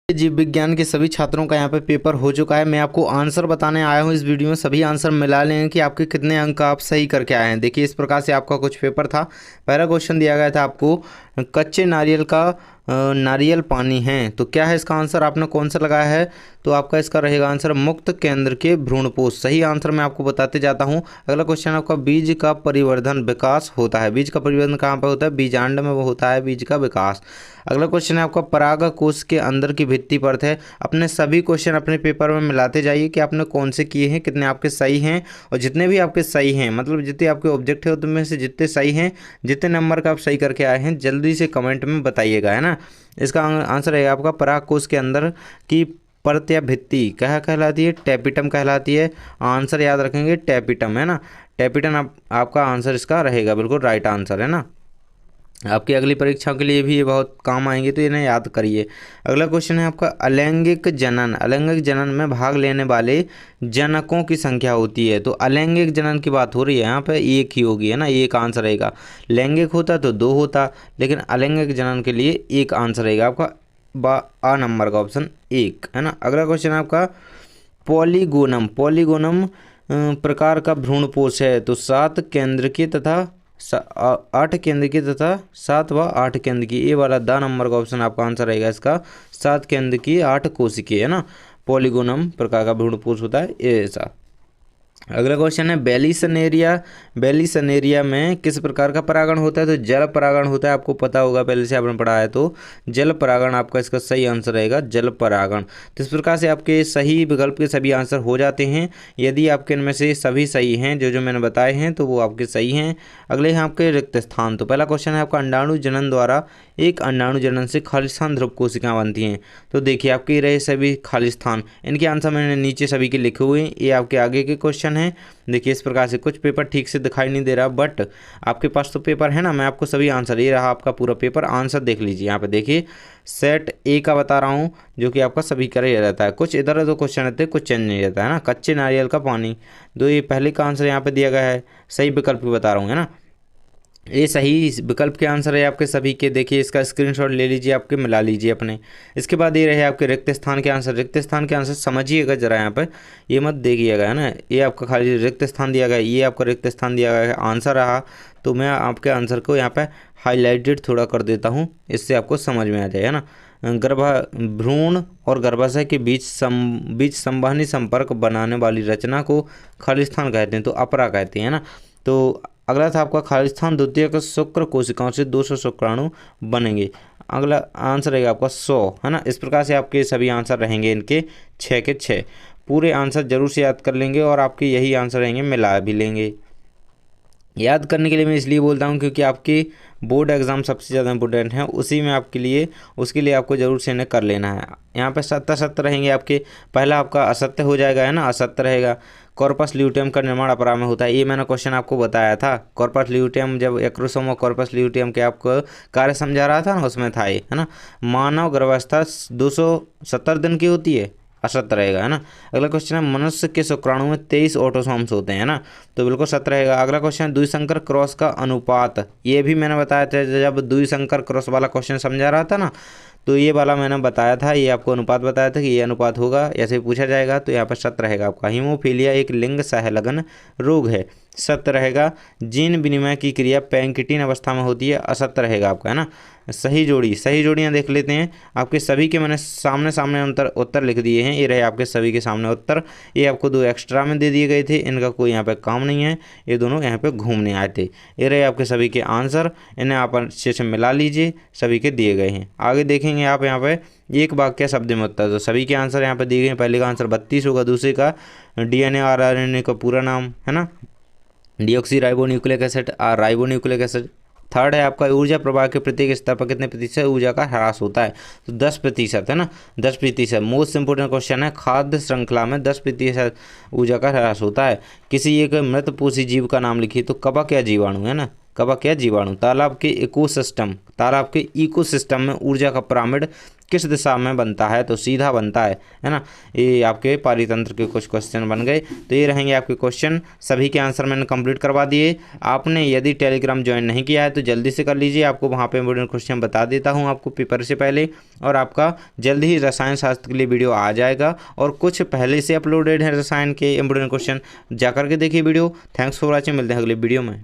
जीव विज्ञान के सभी छात्रों का यहाँ पे पेपर हो चुका है। मैं आपको आंसर बताने आया हूँ इस वीडियो में। सभी आंसर मिला लें कि आपके कितने अंक आप सही करके आए हैं। देखिए इस प्रकार से आपका कुछ पेपर था। पहला क्वेश्चन दिया गया था आपको, कच्चे नारियल का नारियल पानी है, तो क्या है इसका आंसर? आपने कौन सा लगाया है? तो आपका इसका रहेगा आंसर मुक्त केंद्र के भ्रूणपोष। सही आंसर मैं आपको बताते जाता हूँ। अगला क्वेश्चन आपका, बीज का परिवर्धन विकास होता है। बीज का परिवर्धन कहाँ पर होता है? बीजांड में वो होता है बीज का विकास। अगला क्वेश्चन है आपका, परागकोश के अंदर की भित्ति परत है। अपने सभी क्वेश्चन अपने पेपर में मिलाते जाइए कि आपने कौन से किए हैं, कितने आपके सही हैं, और जितने भी आपके सही हैं, मतलब जितने आपके ऑब्जेक्ट है उनमें से जितने सही हैं, जितने नंबर का आप सही करके आए हैं, जल्दी से कमेंट में बताइएगा, है ना। इसका आंसर है आपका, परागकोश के अंदर की परत या भित्ति क्या कहलाती है? टैपिटम कहलाती है। आंसर याद रखेंगे टैपिटम, है ना। टैपिटम आपका आंसर इसका रहेगा, बिल्कुल राइट आंसर है ना। आपकी अगली परीक्षाओं के लिए भी ये बहुत काम आएंगे, तो इन्हें याद करिए। अगला क्वेश्चन है आपका, अलैंगिक जनन। अलैंगिक जनन में भाग लेने वाले जनकों की संख्या होती है। तो अलैंगिक जनन की बात हो रही है, यहाँ पे एक ही होगी, है ना, एक आंसर रहेगा। लैंगिक होता तो दो होता, लेकिन अलैंगिक जनन के लिए एक आंसर रहेगा आपका आ नंबर का ऑप्शन एक, है ना। अगला क्वेश्चन है आपका, पॉलीगोनम। पॉलीगोनम प्रकार का भ्रूणपोष है। तो 7 केंद्र की तथा 8 केंद्र की तथा 7 व 8 केंद्र की, ये वाला द नंबर का ऑप्शन आपका आंसर रहेगा इसका। 7 केंद्र की 8 कोशिकीय, है ना। पॉलीगोनम प्रकार का भ्रूणपोष होता है ऐसा। अगला क्वेश्चन है, बेलिसनेरिया। बेलिसनेरिया में किस प्रकार का परागण होता है? तो जल परागण होता है। आपको पता होगा, पहले से आपने पढ़ा है, तो जल परागण आपका इसका सही आंसर रहेगा, जल परागण। तो इस प्रकार से आपके सही विकल्प के सभी आंसर हो जाते हैं। यदि आपके इनमें से सभी सही हैं, जो जो मैंने बताए हैं, तो वो आपके सही हैं। अगले हैं आपके रिक्त स्थान। तो पहला क्वेश्चन है आपका, अंडाणु जनन द्वारा एक अंडाणु जनन से खालिस्तान ध्रुव कोशिकाएं बनती हैं। तो देखिए आपके रहे सभी खालिस्तान, इनके आंसर मैंने नीचे सभी के लिखे हुए हैं। ये आपके आगे के क्वेश्चन हैं। देखिए इस प्रकार से कुछ पेपर ठीक से दिखाई नहीं दे रहा, बट आपके पास तो पेपर है ना। मैं आपको सभी आंसर, ये रहा आपका पूरा पेपर, आंसर देख लीजिए। यहाँ पे देखिए सेट ए का बता रहा हूँ, जो कि आपका सभी का ही रहता है। कुछ इधर उधर क्वेश्चन रहते हैं, कुछ चेंज नहीं रहता है ना। कच्चे नारियल का पानी, दो ये पहले का आंसर यहाँ पे दिया गया है, सही विकल्प भी बता रहा हूँ, है ना। ये सही विकल्प के आंसर है आपके सभी के। देखिए इसका स्क्रीनशॉट ले लीजिए, आपके मिला लीजिए अपने। इसके बाद ये रहे आपके रिक्त स्थान के आंसर। रिक्त स्थान के आंसर समझिएगा जरा, यहाँ पर ये मत देखिएगा, है ना। ये आपका खाली रिक्त स्थान दिया गया, ये आपका रिक्त स्थान दिया गया है, आंसर रहा। तो मैं आपके आंसर को यहाँ पर हाईलाइटेड थोड़ा कर देता हूँ, इससे आपको समझ में आ जाए, है ना। भ्रूण और गर्भाशय के बीच संवहनी संपर्क बनाने वाली रचना को खालिस्तान कहते हैं, तो अपरा कहते हैं ना। तो अगला था आपका, खालिस्तान द्वितीयक शुक्र कोशिकाओं से 200 शुक्राणु बनेंगे। अगला आंसर रहेगा आपका 100, है ना। इस प्रकार से आपके सभी आंसर रहेंगे इनके 6 के 6। पूरे आंसर जरूर से याद कर लेंगे, और आपके यही आंसर रहेंगे, मिला भी लेंगे। याद करने के लिए मैं इसलिए बोलता हूँ क्योंकि आपकी बोर्ड एग्ज़ाम सबसे ज़्यादा इंपॉर्टेंट है, उसी में आपके लिए, उसके लिए आपको ज़रूर से इन्हें कर लेना है। यहाँ पे 7 रहेंगे आपके। पहला आपका असत्य हो जाएगा, है ना, असत्य रहेगा। कॉर्पस ल्यूटियम का निर्माण अपरा में होता है। ये मैंने क्वेश्चन आपको बताया था। कॉर्पस ल्यूटियम, जब एक्रोसोम और कॉर्पस ल्यूटियम के आपको कार्य समझा रहा था ना, उसमें था ये, है ना। मानव गर्भावस्था 270 दिन की होती है, असत्य रहेगा, है ना। अगला क्वेश्चन है, मनुष्य के शुक्राणु में 23 ऑटोसोम्स होते हैं, है ना, तो बिल्कुल सत्य रहेगा। अगला क्वेश्चन है, द्विसंकर क्रॉस का अनुपात। ये भी मैंने बताया था जब द्विसंकर क्रॉस वाला क्वेश्चन समझा रहा था ना, तो ये वाला मैंने बताया था, ये आपको अनुपात बताया था कि ये अनुपात होगा, ऐसे पूछा जाएगा, तो यहाँ पर सत्य रहेगा आपका। हीमोफीलिया एक लिंग सहलगन रोग है, सत्य रहेगा। जीन विनिमय की क्रिया पैंक्टिन अवस्था में होती है, असत्य रहेगा आपका, है ना। सही जोड़ी, सही जोड़ियाँ देख लेते हैं। आपके सभी के मैंने सामने सामने उत्तर लिख दिए हैं, ये रहे आपके सभी के सामने उत्तर। ये आपको 2 एक्स्ट्रा में दे दिए गए थे, इनका कोई यहाँ पे काम नहीं है, ये दोनों यहाँ पे घूमने आए थे। ये रहे आपके सभी के आंसर, इन्हें आप अच्छे से मिला लीजिए, सभी के दिए गए हैं। आगे देखेंगे आप यहाँ पे, एक वाक्य शब्द में उत्तर, तो सभी के आंसर यहाँ पे दिए गए हैं। पहले का आंसर 32 होगा, दूसरे का DNA RNA का पूरा नाम, है ना, deoxy ribonucleic acid, ribonucleic acid. Third है आपका, ऊर्जा प्रवाह के प्रत्येक स्तर पर कितने प्रतिशत ऊर्जा का ह्रास होता है? तो 10%, है ना, 10%। मोस्ट इंपोर्टेंट क्वेश्चन है, खाद्य श्रृंखला में 10% ऊर्जा का ह्रास होता है। किसी एक मृतपोषी जीव का नाम लिखिए। तो कवक या जीवाणु, है ना, कवक या जीवाणु। तालाब के इकोसिस्टम में ऊर्जा का पिरामिड किस दिशा में बनता है? तो सीधा बनता है ना। ये आपके पारितंत्र के कुछ क्वेश्चन बन गए। तो ये रहेंगे आपके क्वेश्चन, सभी के आंसर मैंने कंप्लीट करवा दिए। आपने यदि टेलीग्राम ज्वाइन नहीं किया है तो जल्दी से कर लीजिए, आपको वहाँ पे इम्पोर्टेंट क्वेश्चन बता देता हूँ आपको पेपर से पहले, और आपका जल्द ही रसायन शास्त्र के लिए वीडियो आ जाएगा, और कुछ पहले से अपलोडेड है रसायन के इम्पोर्टेंट क्वेश्चन, जाकर के देखिए वीडियो। थैंक्स फॉर वॉचिंग, मिलते हैं अगले वीडियो में।